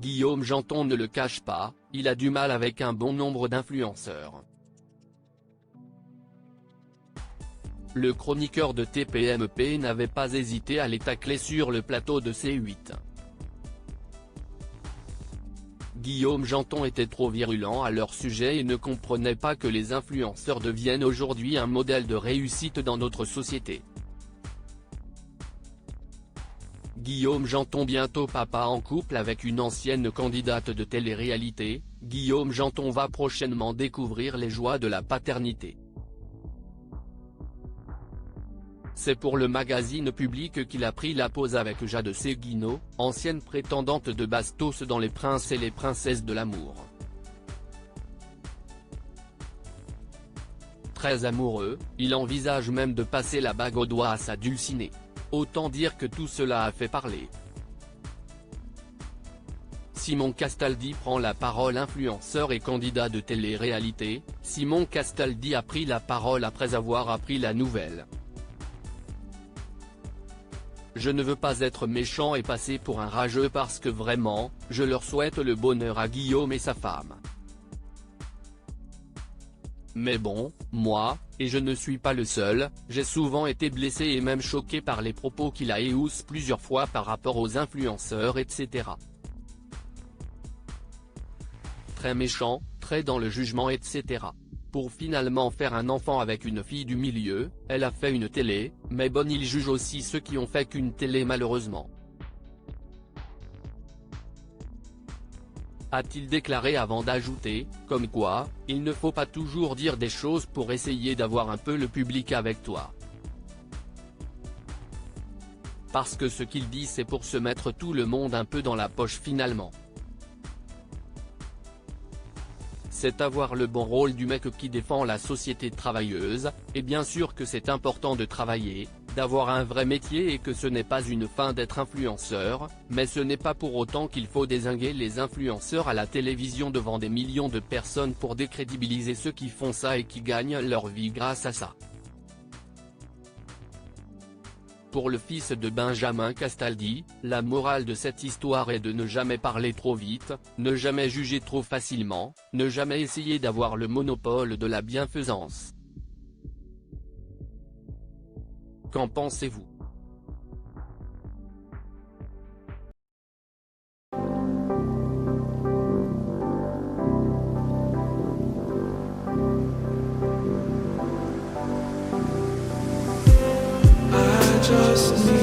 Guillaume Janton ne le cache pas, il a du mal avec un bon nombre d'influenceurs. Le chroniqueur de TPMP n'avait pas hésité à les tacler sur le plateau de C8. Guillaume Janton était trop virulent à leur sujet et ne comprenait pas que les influenceurs deviennent aujourd'hui un modèle de réussite dans notre société. Guillaume Janton bientôt papa en couple avec une ancienne candidate de télé-réalité, Guillaume Janton va prochainement découvrir les joies de la paternité. C'est pour le magazine Public qu'il a pris la pose avec Jade Seguino, ancienne prétendante de Bastos dans Les Princes et les Princesses de l'amour. Très amoureux, il envisage même de passer la bague au doigt à sa dulcinée. Autant dire que tout cela a fait parler. Simon Castaldi prend la parole. Influenceur et candidat de télé-réalité, Simon Castaldi a pris la parole après avoir appris la nouvelle. Je ne veux pas être méchant et passer pour un rageux parce que vraiment, je leur souhaite le bonheur à Guillaume et sa femme. Mais bon, moi, et je ne suis pas le seul, j'ai souvent été blessé et même choqué par les propos qu'il a éhoussent plusieurs fois par rapport aux influenceurs etc. Très méchant, très dans le jugement etc. Pour finalement faire un enfant avec une fille du milieu, elle a fait une télé, mais bon il juge aussi ceux qui ont fait qu'une télé malheureusement. A-t-il déclaré avant d'ajouter, comme quoi, il ne faut pas toujours dire des choses pour essayer d'avoir un peu le public avec toi. Parce que ce qu'il dit c'est pour se mettre tout le monde un peu dans la poche finalement. C'est avoir le bon rôle du mec qui défend la société travailleuse, et bien sûr que c'est important de travailler, d'avoir un vrai métier et que ce n'est pas une fin d'être influenceur, mais ce n'est pas pour autant qu'il faut dézinguer les influenceurs à la télévision devant des millions de personnes pour décrédibiliser ceux qui font ça et qui gagnent leur vie grâce à ça. Pour le fils de Benjamin Castaldi, la morale de cette histoire est de ne jamais parler trop vite, ne jamais juger trop facilement, ne jamais essayer d'avoir le monopole de la bienfaisance. Qu'en pensez-vous ? Just need